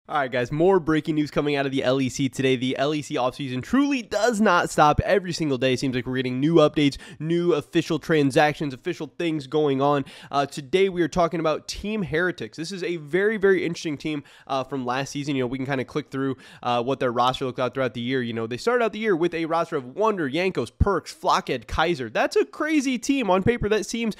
All right, guys, more breaking news coming out of the LEC today. The LEC offseason truly does not stop every single day. It seems like we're getting new updates, new official transactions, official things going on. Today, we are talking about Team Heretics. This is a very, very interesting team from last season. You know, we can kind of click through what their roster looked like throughout the year. You know, they started out the year with a roster of Wonder, Yankos, Perks, Flockhead, Kaiser. That's a crazy team. On paper, that seems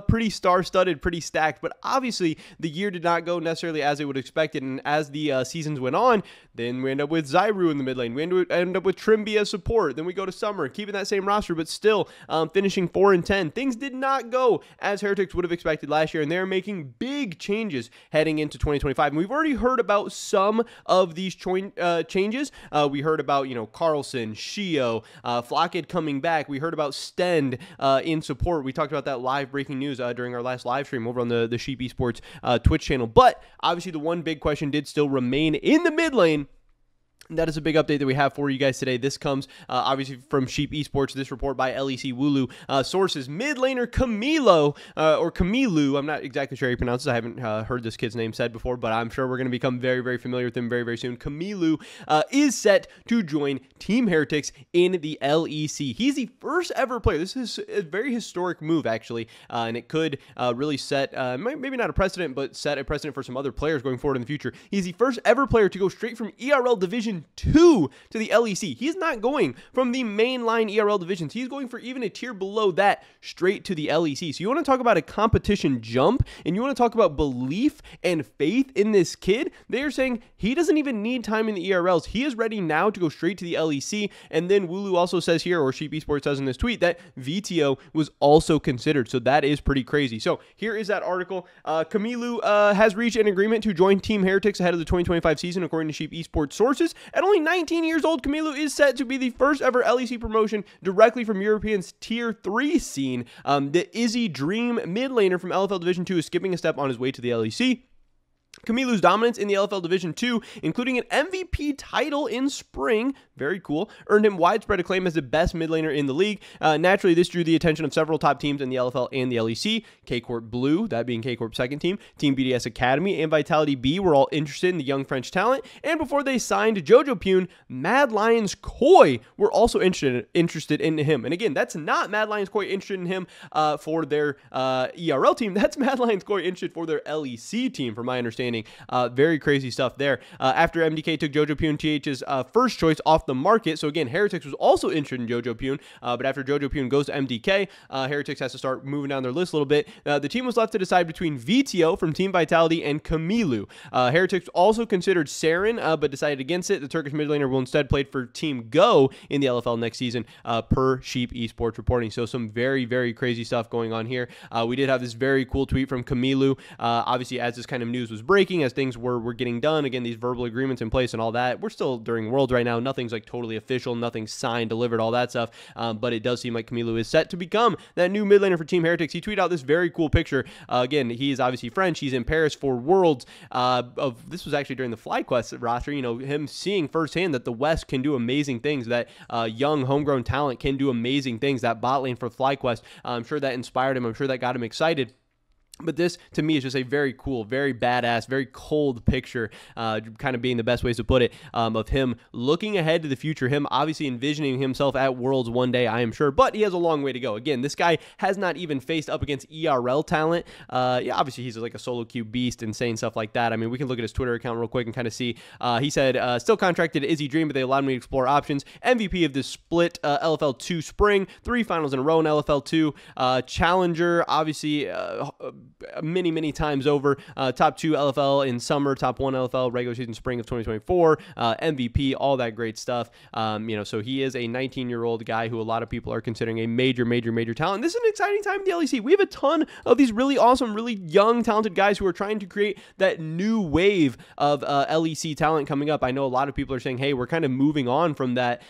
pretty star-studded, pretty stacked. But obviously, the year did not go necessarily as they would expect it. And as the seasons went on, then we end up with Zyru in the mid lane. We end up with Trimby as support. Then we go to Summer, keeping that same roster, but still finishing 4-10. Things did not go as Heretics would have expected last year, and they're making big changes heading into 2025. And we've already heard about some of these changes. We heard about, you know, Carlson, Shio, Flockhead coming back. We heard about Stend in support. We talked about that live breaking news during our last live stream over on the Sheep Esports Twitch channel. But obviously, the one big question did still remain in the mid lane. That is a big update that we have for you guys today. This comes obviously from Sheep Esports. This report by LEC Wooloo. Sources, mid laner Camilo, or Camilu. I'm not exactly sure how you pronounce this. I haven't heard this kid's name said before, but I'm sure we're going to become very, very familiar with him very, very soon. Camilu is set to join Team Heretics in the LEC. He's the first ever player. This is a very historic move, actually, and it could really set, maybe not a precedent, but set a precedent for some other players going forward in the future. He's the first ever player to go straight from ERL Division 2 to the LEC. He's not going from the mainline ERL divisions. He's going for even a tier below that straight to the LEC. So you want to talk about a competition jump, and you want to talk about belief and faith in this kid. They are saying he doesn't even need time in the ERLs. He is ready now to go straight to the LEC. And then Wooloo also says here, or Sheep Esports says in this tweet, that VTO was also considered. So that is pretty crazy. So here is that article. Camilu has reached an agreement to join Team Heretics ahead of the 2025 season, according to Sheep Esports sources. At only 19 years old, Camilu is set to be the first ever LEC promotion directly from European's Tier 3 scene. The Izzy Dream mid laner from LFL Division 2 is skipping a step on his way to the LEC. Camilu's dominance in the LFL Division 2, including an MVP title in spring, very cool, earned him widespread acclaim as the best mid laner in the league. Naturally, this drew the attention of several top teams in the LFL and the LEC. K-Corp Blue, that being K-Corp's second team, Team BDS Academy, and Vitality B were all interested in the young French talent. And before they signed Jojo Pune, Mad Lions Koi were also interested in him. And again, that's not Mad Lions Koi interested in him for their ERL team. That's Mad Lions Koi interested for their LEC team, from my understanding. Very crazy stuff there. After MDK took Jojo Pune, TH's first choice, off the market. So again, Heretics was also interested in Jojo Pune, but after Jojo Pune goes to MDK, Heretics has to start moving down their list a little bit. The team was left to decide between VTO from Team Vitality and Camilu. Heretics also considered Saren, but decided against it. The Turkish mid laner will instead play for Team Go in the LFL next season, per Sheep Esports reporting. So some very, very crazy stuff going on here. We did have this very cool tweet from Camilu, obviously as this kind of news was breaking, as things were getting done. Again, these verbal agreements in place and all that. We're still during Worlds right now. Nothing's like totally official. Nothing's signed, delivered, all that stuff. But it does seem like Camilu is set to become that new mid laner for Team Heretics. He tweeted out this very cool picture. Again, he is obviously French. He's in Paris for Worlds. This was actually during the FlyQuest roster. You know, him seeing firsthand that the West can do amazing things, that young homegrown talent can do amazing things. That bot lane for FlyQuest, I'm sure that inspired him. I'm sure that got him excited. But this, to me, is just a very cool, very badass, very cold picture, kind of being the best ways to put it, of him looking ahead to the future, him obviously envisioning himself at Worlds one day, I am sure, but he has a long way to go. Again, this guy has not even faced up against ERL talent. Yeah, obviously, he's like a solo queue beast and saying stuff like that. I mean, we can look at his Twitter account real quick and kind of see. He said, still contracted Izzy Dream, but they allowed me to explore options. MVP of this split LFL 2 spring, 3 finals in a row in LFL 2. Challenger, obviously, many times over. Top 2 LFL in summer, top 1 LFL regular season spring of 2024, MVP, all that great stuff. You know, so he is a 19-year-old guy who a lot of people are considering a major talent. This is an exciting time in the LEC. We have a ton of these really awesome, really young, talented guys who are trying to create that new wave of LEC talent coming up. I know a lot of people are saying, hey, we're kind of moving on from that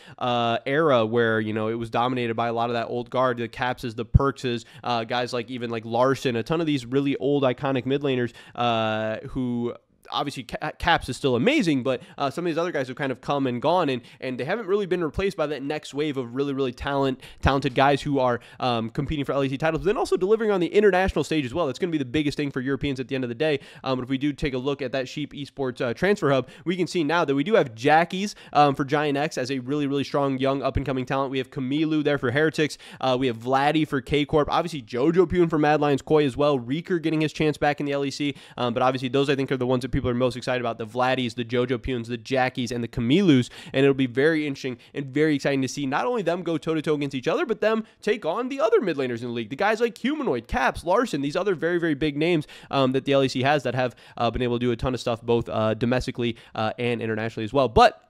era where, you know, it was dominated by a lot of that old guard, the Capses, the Perkses, guys like even like Larson, a ton of these really old iconic mid laners who obviously Caps is still amazing, but some of these other guys have kind of come and gone, and they haven't really been replaced by that next wave of really talented guys who are competing for LEC titles, but then also delivering on the international stage as well. That's going to be the biggest thing for Europeans at the end of the day. But if we do take a look at that Sheep Esports transfer hub, we can see now that we do have Jackies for Giant X as a really strong young up-and-coming talent. We have Kamilu there for Heretics. We have Vladdy for K-Corp. Obviously, Jojo Pune for Mad Lions Koi as well. Reeker getting his chance back in the LEC. But obviously, those I think are the ones that people are most excited about. The Vladdys, the Jojo Punes, the Jackies, and the Kamilus. And it'll be very interesting and very exciting to see not only them go toe-to-toe against each other, but them take on the other mid laners in the league. The guys like Humanoid, Caps, Larson, these other very big names that the LEC has that have been able to do a ton of stuff both domestically and internationally as well. But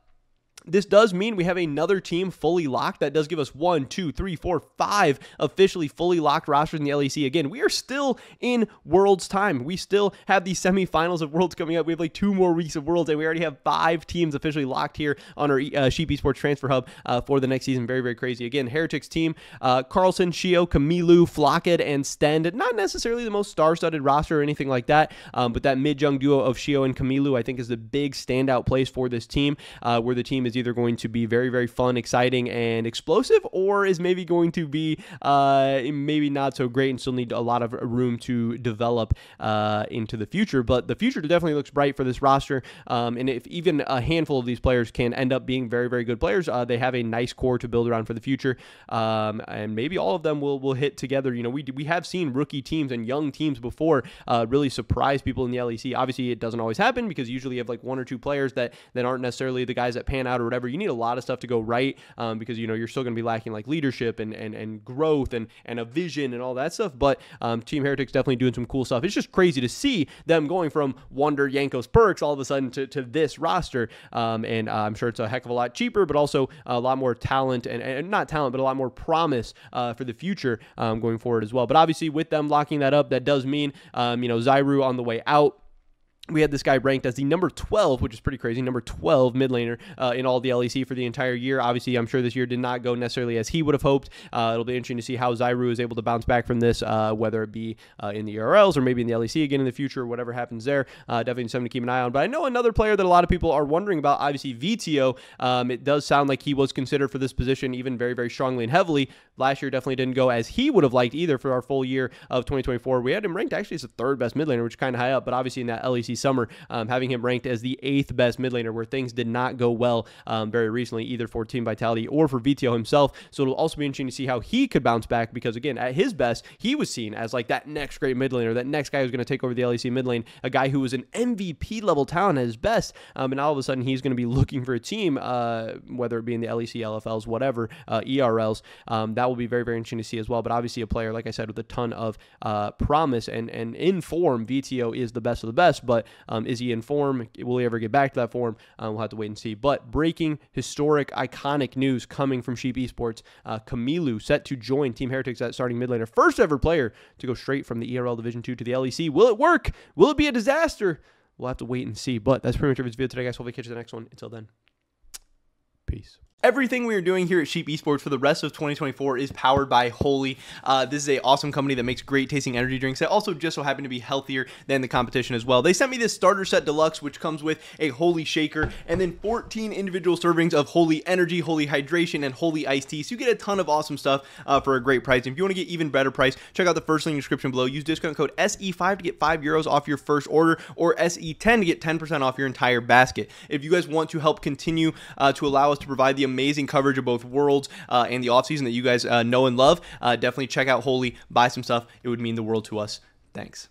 this does mean we have another team fully locked. That does give us 1, 2, 3, 4, 5 officially fully locked rosters in the LEC. Again, we are still in Worlds time. We still have the semifinals of Worlds coming up. We have like 2 more weeks of Worlds, and we already have 5 teams officially locked here on our Sheep Esports Transfer Hub for the next season. Very crazy. Again, Heretics team, Carlson, Shio, Kamilu, Flocked, and Stend. Not necessarily the most star-studded roster or anything like that, but that mid-young duo of Shio and Kamilu, I think, is the big standout place for this team, where the team is either going to be very fun, exciting, and explosive, or is maybe going to be maybe not so great and still need a lot of room to develop into the future. But the future definitely looks bright for this roster, and if even a handful of these players can end up being very good players, they have a nice core to build around for the future, and maybe all of them will hit together. You know, we have seen rookie teams and young teams before really surprise people in the LEC. Obviously, it doesn't always happen because usually you have like 1 or 2 players that aren't necessarily the guys that pan out or whatever. You need a lot of stuff to go right, because you know you're still going to be lacking like leadership and growth and a vision and all that stuff. But Team Heretics definitely doing some cool stuff. It's just crazy to see them going from Wonder, Yankos, Perks all of a sudden to this roster, and I'm sure it's a heck of a lot cheaper, but also a lot more talent and not talent, but a lot more promise for the future going forward as well. But obviously, with them locking that up, that does mean you know, Zyru on the way out. We had this guy ranked as the number 12, which is pretty crazy, number 12 mid laner in all the LEC for the entire year. Obviously, I'm sure this year did not go necessarily as he would have hoped. It'll be interesting to see how Zyru is able to bounce back from this, whether it be in the ERLs or maybe in the LEC again in the future, whatever happens there. Definitely something to keep an eye on. But I know another player that a lot of people are wondering about, obviously VTO. It does sound like he was considered for this position even very strongly and heavily. Last year definitely didn't go as he would have liked either for our full year of 2024. We had him ranked actually as the 3rd best mid laner, which is kind of high up, but obviously in that LEC summer, having him ranked as the 8th best mid laner, where things did not go well very recently, either for Team Vitality or for VTO himself. So it'll also be interesting to see how he could bounce back, because again, at his best, he was seen as like that next great mid laner, that next guy who's going to take over the LEC mid lane, a guy who was an MVP level talent at his best, and all of a sudden he's going to be looking for a team, whether it be in the LEC, LFLs, whatever, ERLs. That will be very interesting to see as well. But obviously a player, like I said, with a ton of promise and in form. VTO is the best of the best, but is he in form? Will he ever get back to that form? We'll have to wait and see. But breaking, historic, iconic news coming from Sheep Esports. Kamilu set to join Team Heretics at starting mid laner. First ever player to go straight from the ERL Division 2 to the LEC. Will it work? Will it be a disaster? We'll have to wait and see. But that's pretty much everything for this video today, guys. Hopefully catch you in the next one. Until then, peace. Everything we are doing here at Sheep Esports for the rest of 2024 is powered by Holy. This is an awesome company that makes great tasting energy drinks that also just so happen to be healthier than the competition as well. They sent me this starter set deluxe, which comes with a Holy shaker and then 14 individual servings of Holy Energy, Holy Hydration, and Holy Iced Tea. So you get a ton of awesome stuff for a great price. And if you want to get even better price, check out the first link in the description below. Use discount code SE5 to get €5 off your first order, or SE10 to get 10% off your entire basket. If you guys want to help continue to allow us to provide the amazing coverage of both Worlds and the offseason that you guys know and love, definitely check out Holy, buy some stuff. It would mean the world to us. Thanks.